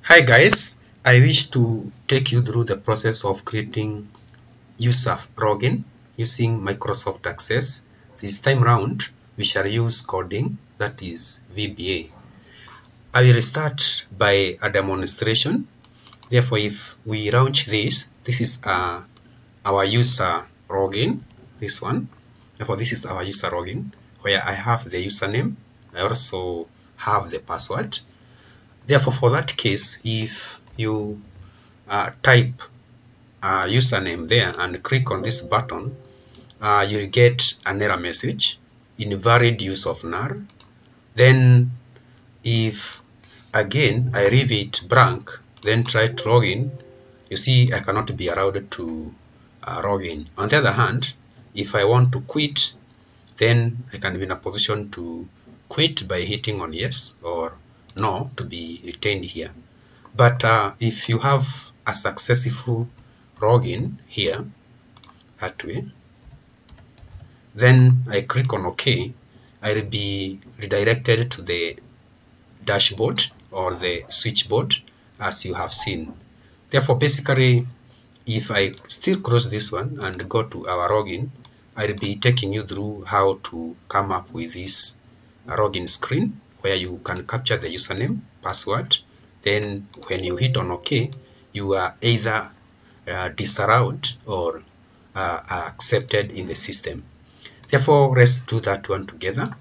Hi guys, I wish to take you through the process of creating user login using Microsoft Access. This time round, we shall use coding, that is VBA. I will start by a demonstration. Therefore, if we launch this is our user login, this one. Therefore, this is our user login where I have the username. I also have the password. Therefore, for that case, if you type username there and click on this button, you'll get an error message, invalid use of null. Then if again I leave it blank, then try to log in, you see I cannot be allowed to log in. On the other hand, if I want to quit, then I can be in a position to quit by hitting on yes or no to be retained here. But if you have a successful login here, that way, then I click on OK, I will be redirected to the dashboard or the switchboard as you have seen. Therefore, basically, if I still close this one and go to our login, I'll be taking you through how to come up with this login screen where you can capture the username, password. Then when you hit on OK, you are either disallowed or accepted in the system. Therefore, let's do that one together.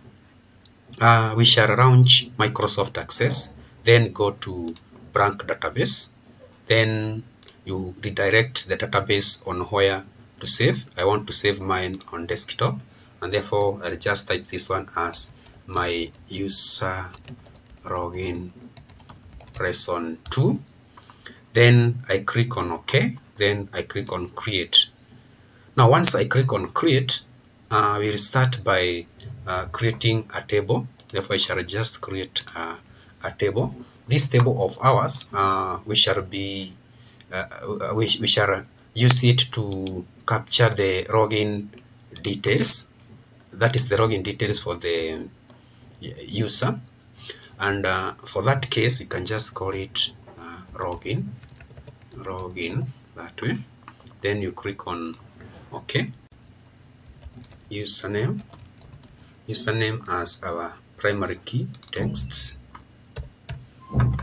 We shall launch Microsoft Access, then go to blank database. Then you redirect the database on where to save. I want to save mine on desktop, and therefore I'll just type this one as my user login lesson 2. Then I click on OK. Then I click on create. Now once I click on create, we'll start by creating a table. Therefore I shall just create a table. This table of ours, we shall use it to capture the login details. That is the login details for the user. And for that case, you can just call it login that way. Then you click on OK. Username as our primary key, text.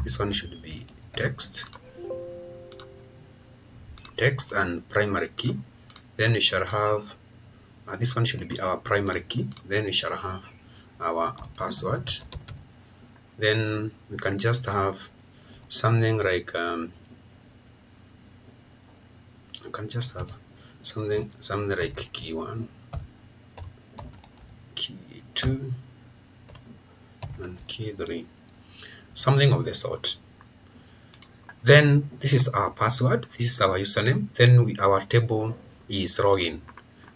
This one should be text and primary key. Then we shall have this one should be our primary key. Then we shall have our password. Then we can just have something like we can just have something like key 1, key 2, and key 3, something of the sort. Then this is our password, this is our username. Then our table is login.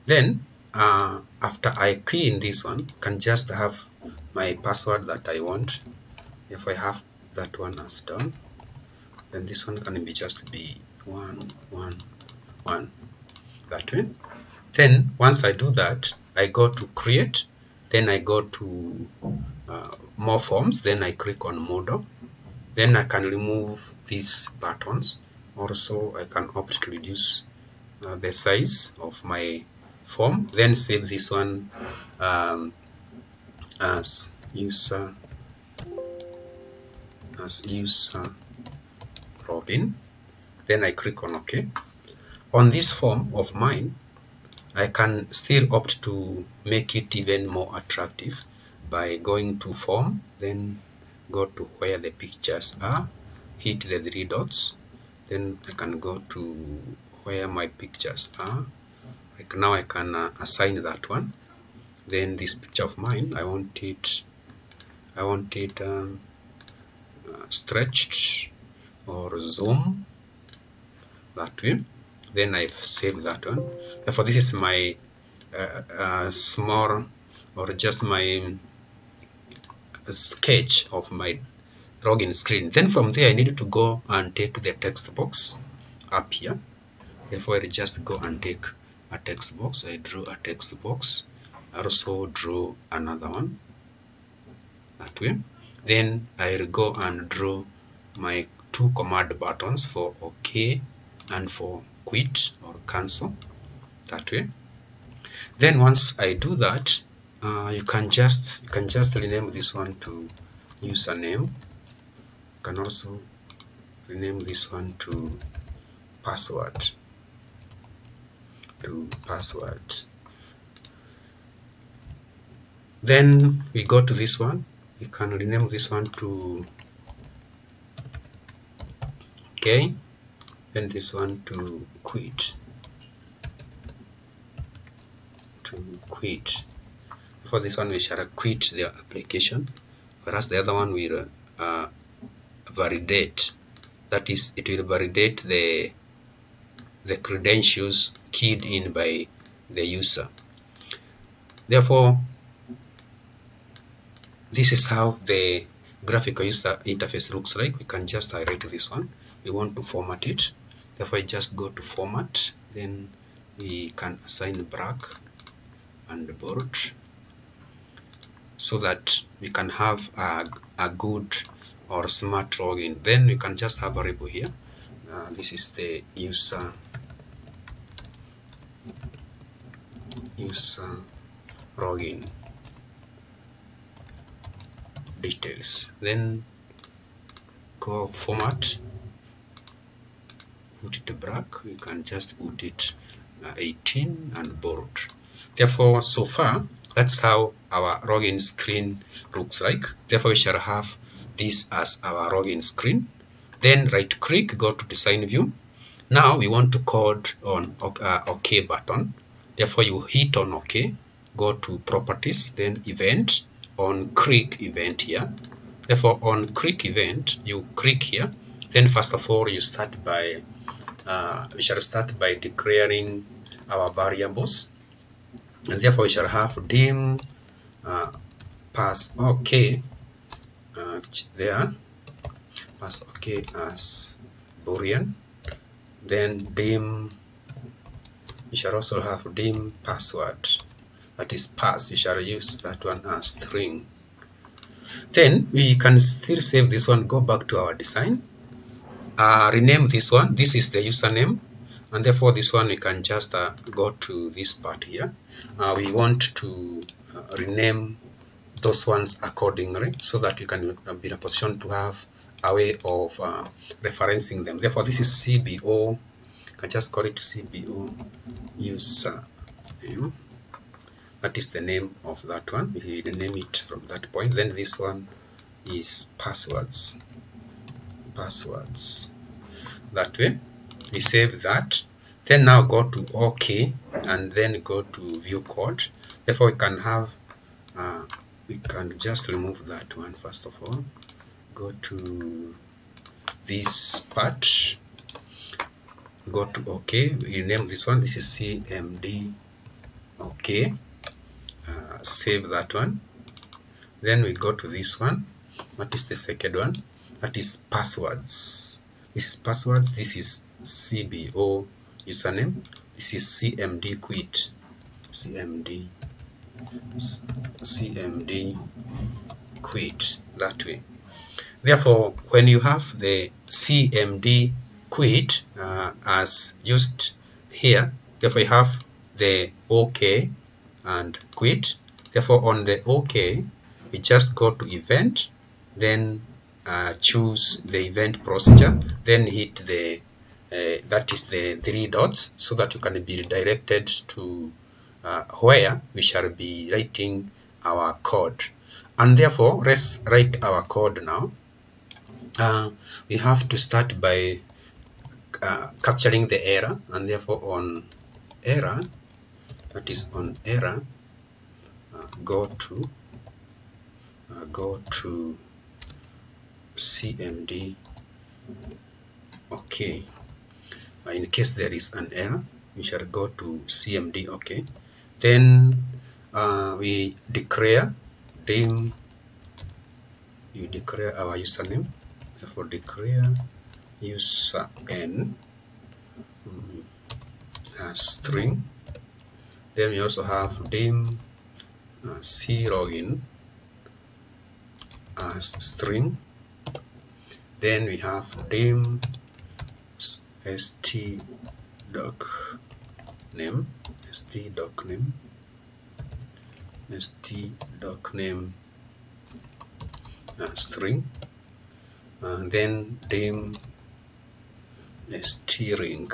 Then after I key in this one, can just have my password that I want. If I have that one as done, then this one can be just be 1 1 1 that way. Then once I do that, I go to create. Then I go to more forms. Then I click on model. Then I can remove these buttons. Also, I can opt to reduce the size of my form. Then save this one as user login. Then I click on OK. On this form of mine, I can still opt to make it even more attractive by going to form, then go to where the pictures are, hit the 3 dots, then I can go to where my pictures are. Like now I can assign that one. Then this picture of mine, I want it stretched or zoom that way. Then I've saved that one. Therefore, this is my small or just my sketch of my login screen. Then from there, I need to go and take the text box up here. Therefore, I just go and take a text box. I draw a text box. I also draw another one that way. Then I'll go and draw my two command buttons for OK and for quit or cancel, that way. Then once I do that, you can just rename this one to username. You can also rename this one to password. Then we go to this one. We can rename this one to OK. Then this one to quit. For this one we shall quit the application, whereas the other one will validate. That is, it will validate the credentials keyed in by the user. Therefore, this is how the graphical user interface looks like. We can just highlight this one. We want to format it. Therefore, I just go to format. Then we can assign black and bold, so that we can have a good or smart login. Then we can just have a variable here. This is the user login details. Then go format, put it black. We can just put it 18 and bold. Therefore, so far, that's how our login screen looks like. Therefore, we shall have this as our login screen. Then right click, go to design view. Now we want to code on OK button. Therefore, you hit on OK, go to properties, then event, on click event here. Therefore, on click event, you click here. Then first of all, you start by we shall start by declaring our variables. And therefore we shall have dim pass OK there, pass OK as Boolean. Then dim, we shall also have dim password, that is pass. You shall use that one as string. Then we can still save this one, go back to our design, rename this one. This is the username. And therefore this one we can just go to this part here. We want to rename those ones accordingly, so that you can be in a position to have a way of referencing them. Therefore this is CBO. You can just call it CBO username. That is the name of that one. We rename it from that point. Then this one is passwords. That way. We save that. Then now go to OK and then go to view code. Therefore we can have we can just remove that one first of all. Go to this part, go to OK. We name this one. This is CMD OK. Save that one. Then we go to this one. What is the second one? That is passwords. This is passwords. This is CBO username. This is CMD quit. CMD quit, that way. Therefore, when you have the CMD quit as used here, therefore you have the OK and quit. Therefore, on the OK, we just go to event, then choose the event procedure, then hit the that is the 3 dots, so that you can be redirected to where we shall be writing our code. And therefore, let's write our code now. We have to start by capturing the error, and therefore on error, that is on error, go to CMD OK. In case there is an error, we shall go to CMD OK. Then we declare dim. You declare our username. Therefore, declare user n as string. Then we also have dim c login as string. Then we have dim st.doc name, string, and then dim string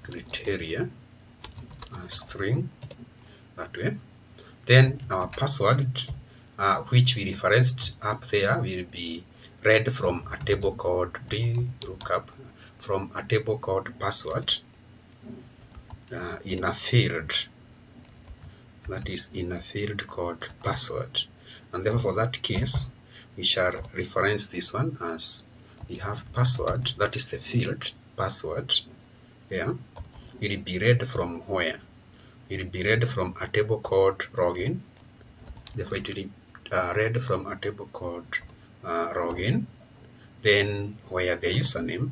criteria string, that way. Then our password, which we referenced up there, will be read from a table called lookup from a table called password in a field, that is in a field called password. And therefore for that case we shall reference this one as we have password, that is the field password there, will be read from where? It will be read from a table called login. Therefore it will be read from a table called login. Then where the username,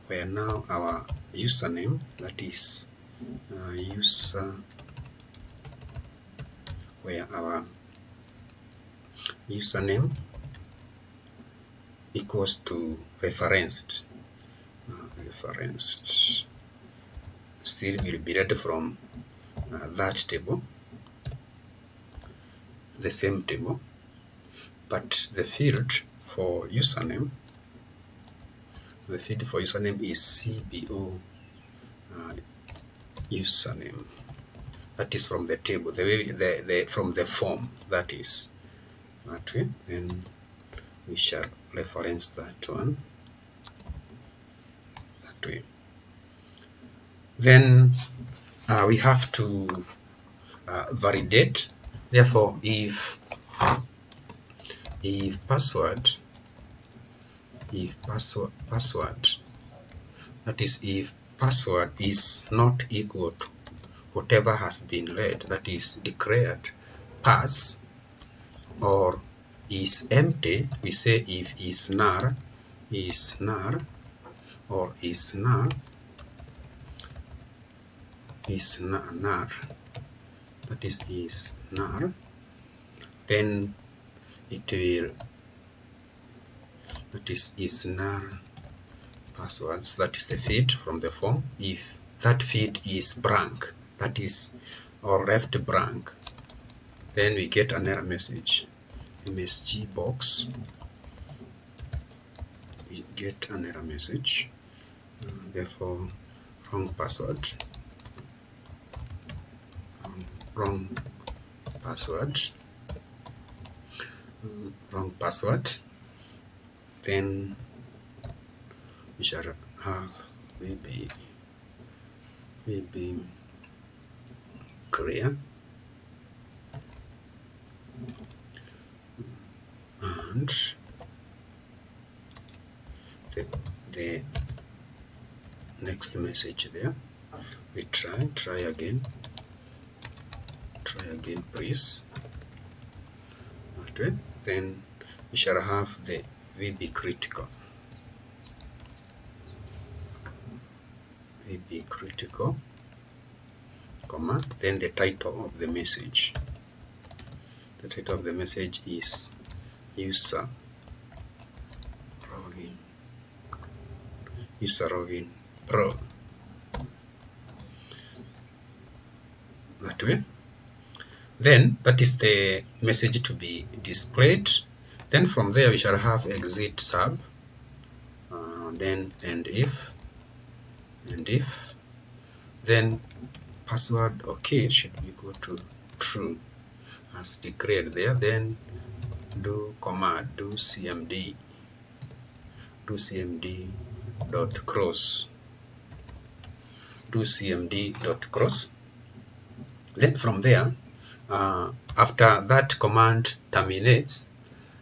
where now our username, that is where our username equals to referenced still will be read from that table, the same table, but the field for username, is CBO username, that is from the table, from the form, that is that way. Then we shall reference that one that way. Then we have to validate. Therefore if password, that is if password is not equal to whatever has been read, that is declared pass, or is empty, we say if is null, or is null, that is null, then it will, that is null passwords, that is the field from the form. If that field is blank, that is, or left blank, then we get an error message, MSG box, we get an error message, therefore wrong password, then we shall have maybe clear, and the next message there, we try again please, okay. Then we shall have the VB critical, comma, then the title of the message. The title of the message is user login pro, that way. Then that is the message to be displayed. Then from there we shall have exit sub, then and if, then password okay should be equal to true as declared there. Then do command do cmd dot cross, then from there after that command terminates,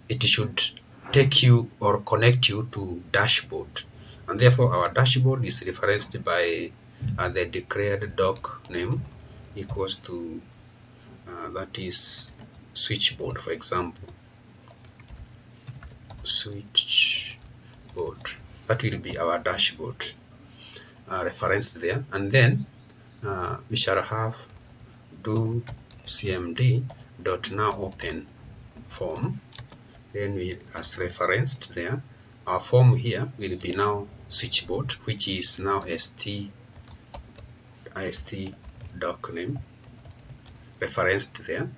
it should take you or connect you to dashboard, and therefore our dashboard is referenced by the declared doc name equals to that is switchboard, for example, switchboard, that will be our dashboard referenced there. And then we shall have do cmd dot now open form. Then we, as referenced there, our form here will be now switchboard, which is now st doc name referenced there.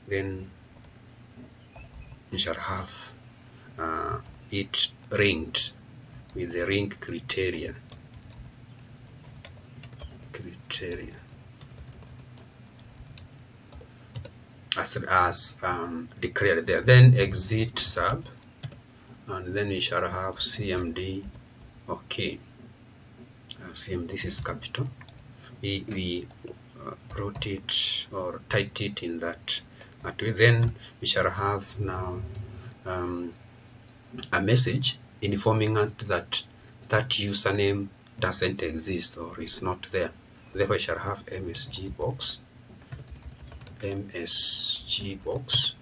Then we shall have it ringed with the ring criteria as declared there. Then exit sub, and then we shall have cmd. Okay, cmd, this is capital. We wrote it or typed it in that way. Then we shall have now a message informing us that that username doesn't exist or is not there. Therefore, we shall have msg box, then msg box.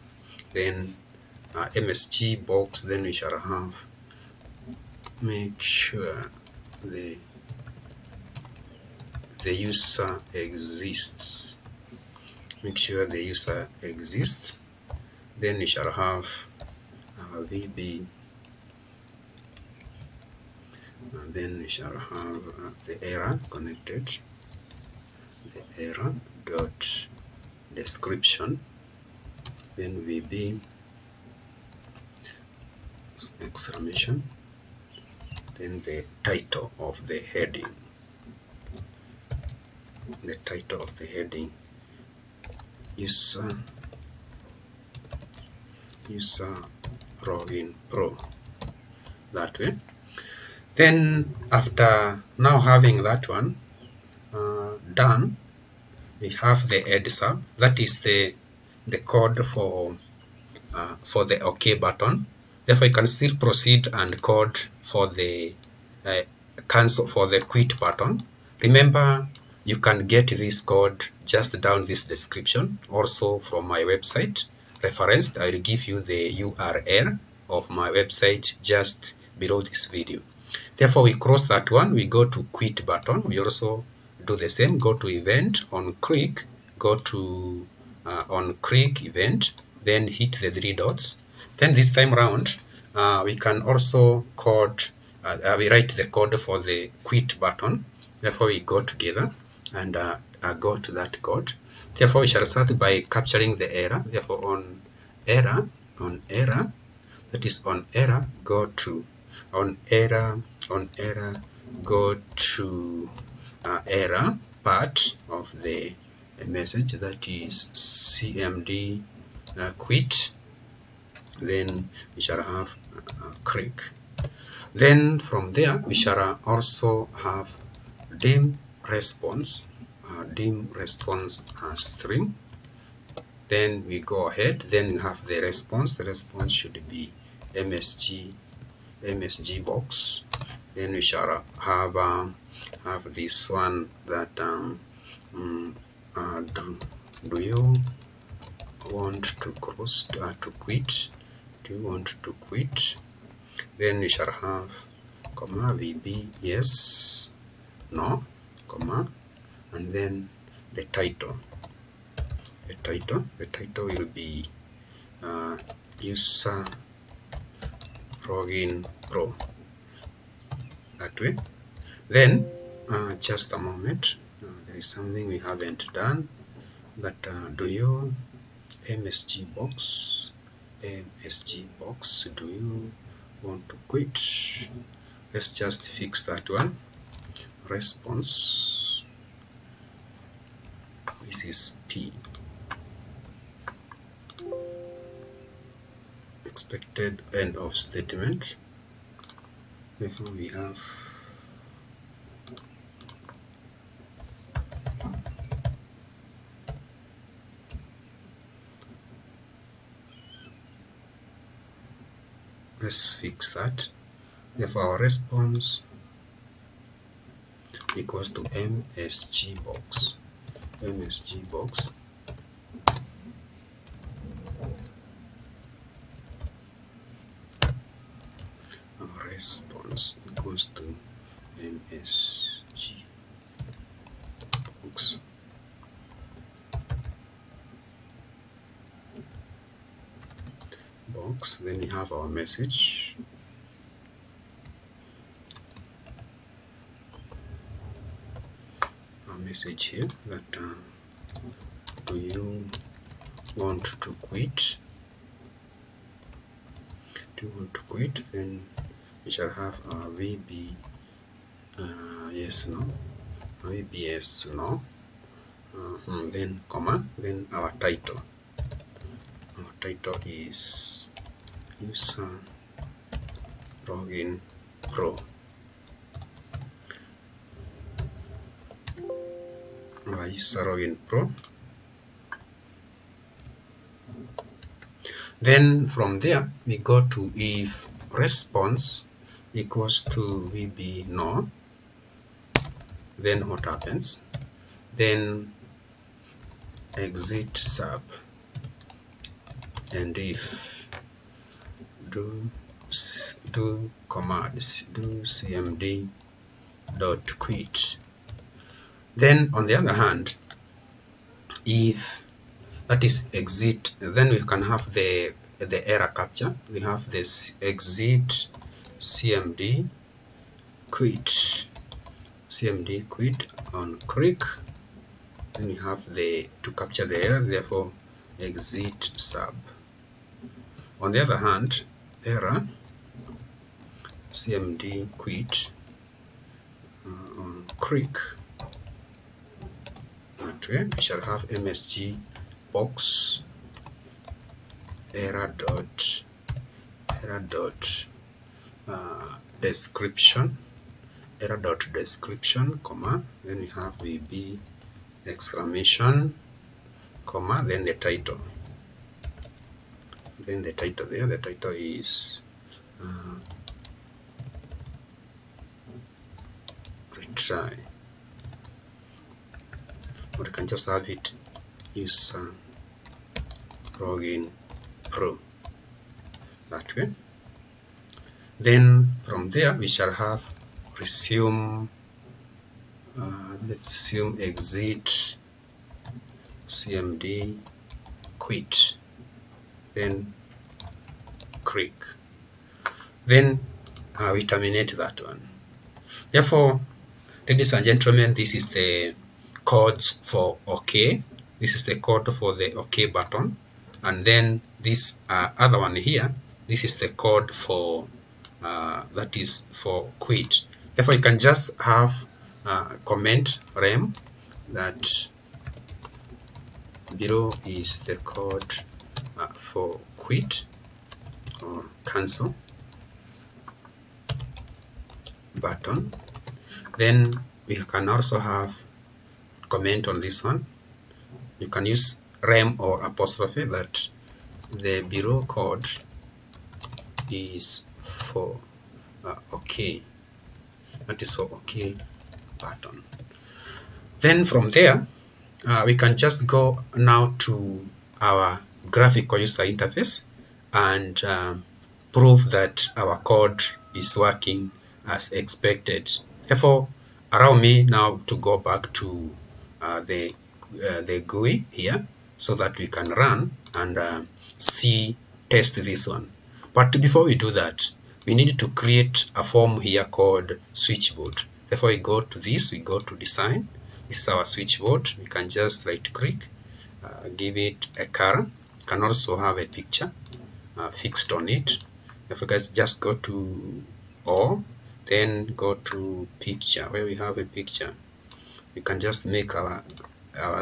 Then we shall have make sure the user exists. Make sure the user exists. Then we shall have VB, and then we shall have the error connected, the error dot description, then VB exclamation, then the title of the heading, user login pro, that way. Then after now having that one done, we have the add sub, that is the code for the OK button. Therefore, you can still proceed and code for the cancel for the quit button. Remember, you can get this code just down this description, also from my website referenced. I will give you the URL of my website just below this video. Therefore, we cross that one, we go to quit button. We also do the same, go to event, on click, go to on click event, then hit the 3 dots. Then this time round, we can also code, we write the code for the quit button. Therefore, we go together and go to that code. Therefore, we shall start by capturing the error. Therefore, on error, that is on error, go to on error, go to error part of the message, that is cmd quit. Then we shall have click. Then from there we shall also have dim response string. Then we go ahead, then we have the response. The response should be msg box. Then we shall have this one that do you want to cross to quit? Do you want to quit? Then we shall have comma VB yes, no, comma, and then the title. The title will be user login pro, that way. Then just a moment, there is something we haven't done, that do you msg box, do you want to quit? Let's just fix that one. Response, this is P. Expected end of statement. Therefore, we have let's fix that. Therefore, our response equals to msg box, our response equals to msg box. box. Then we have our message. Our message here that do you want to quit? Do you want to quit? Then we shall have our VB yes, no, VBS, no. Then comma, then our title. Our title is user login pro. Our user login pro. Then from there we go to if response equals to VB no. Then what happens? Then exit sub, and if do commands do cmd dot quit. Then on the other hand, if that is exit, then we can have the error capture. We have this exit cmd quit, on click. Then we have to capture the error, therefore exit sub. On the other hand, error cmd quit on click. That way we shall have msg box error dot description, comma, then we have VB exclamation, comma, then the title. Then the title there, the title is retry. Or you can just have it user login pro, that way. Then from there we shall have resume, let's assume exit cmd quit, then click. Then we terminate that one. Therefore, ladies and gentlemen, this is the codes for OK. This is the code for the OK button, and then this other one here, this is the code for that is for quit. Therefore, you can just have comment rem that below is the code for quit or cancel button. Then we can also have comment on this one. You can use rem or apostrophe that the below code is for OK. That is for OK button. Then from there we can just go now to our graphical user interface and prove that our code is working as expected. Therefore, allow me now to go back to the GUI here so that we can run and test this one. But before we do that, we need to create a form here called switchboard. Therefore, we go to this, we go to design. This is our switchboard. We can just right click, give it a color. You can also have a picture fixed on it. If you guys just go to all, then go to picture where we have a picture. We can just make our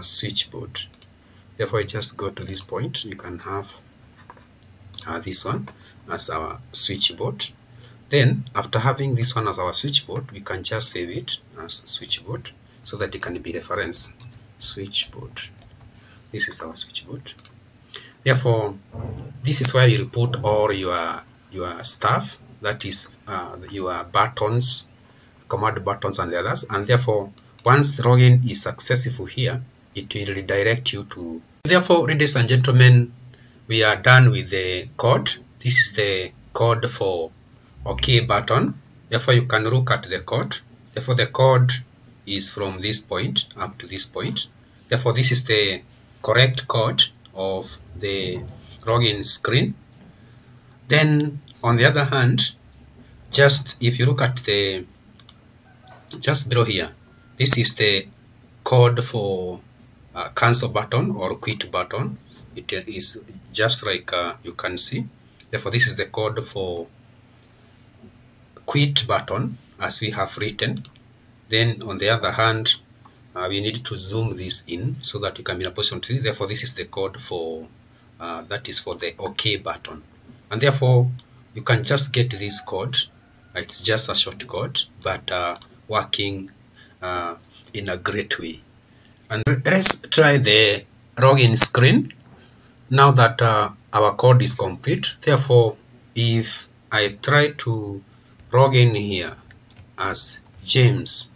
switchboard. Therefore, I just go to this point. You can have this one as our switchboard. Then after having this one as our switchboard, we can just save it as switchboard so that it can be reference switchboard. This is our switchboard. Therefore, this is where you put all your stuff, that is your buttons, command buttons and the others. And therefore, once the login is successful here, it will redirect you to. Therefore, ladies and gentlemen, we are done with the code. This is the code for OK button. Therefore, you can look at the code. Therefore, the code is from this point up to this point. Therefore, this is the correct code of the login screen. Then on the other hand, just if you look at the just below here, this is the code for cancel button or quit button. It is just like you can see. Therefore, this is the code for quit button as we have written. Then on the other hand, we need to zoom this in so that you can be in a position to see. Therefore, this is the code for that is for the OK button. And therefore, you can just get this code. It's just a short code, but working in a great way. And let's try the login screen now that our code is complete. Therefore, if I try to log in here as James,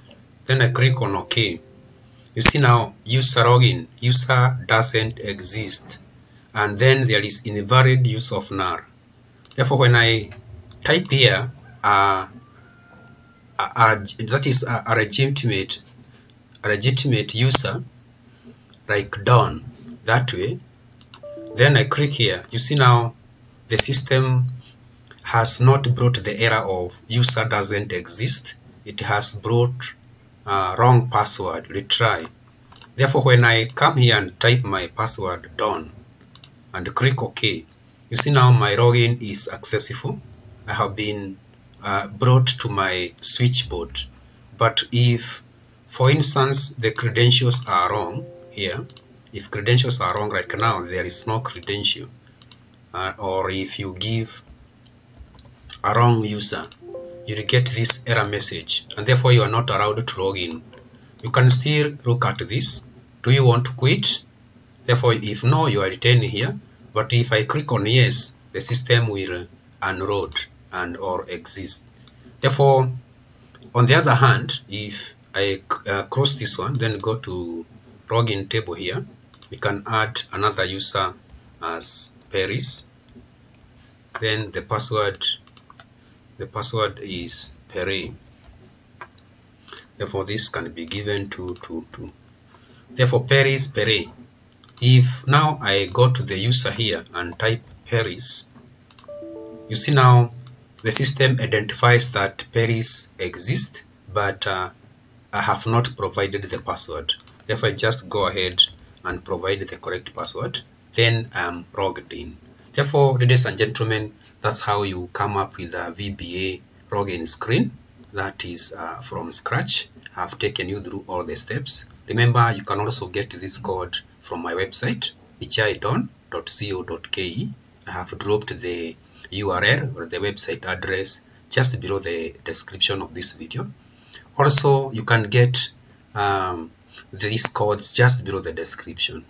then I click on OK. You see now user login, user doesn't exist, and then there is invalid use of null. Therefore, when I type here that is a legitimate user like Don, that way, then I click here, you see now the system has not brought the error of user doesn't exist. It has brought wrong password, retry. Therefore, when I come here and type my password Don and click OK, you see now my login is successful. I have been brought to my switchboard. But if, for instance, the credentials are wrong here, if credentials are wrong right now, there is no credential, or if you give a wrong user, you will get this error message, and therefore you are not allowed to log in. You can still look at this. Do you want to quit? Therefore, if no, you are retaining here. But if I click on yes, the system will unload and or exist. Therefore, on the other hand, if I cross this one, then go to login table here, we can add another user as Paris. Then the password is Pere. Therefore, this can be given to. Therefore, Paris Pere. If now I go to the user here and type Paris, you see now the system identifies that Paris exists, but I have not provided the password. Therefore, I just go ahead and provide the correct password. Then I'm logged in. Therefore, ladies and gentlemen, that's how you come up with a VBA login screen. That is from scratch. I've taken you through all the steps. Remember, you can also get this code from my website, ichaidon.co.ke. I have dropped the URL or the website address just below the description of this video. Also, you can get these codes just below the description.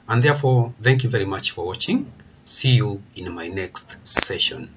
And therefore, thank you very much for watching. See you in my next session.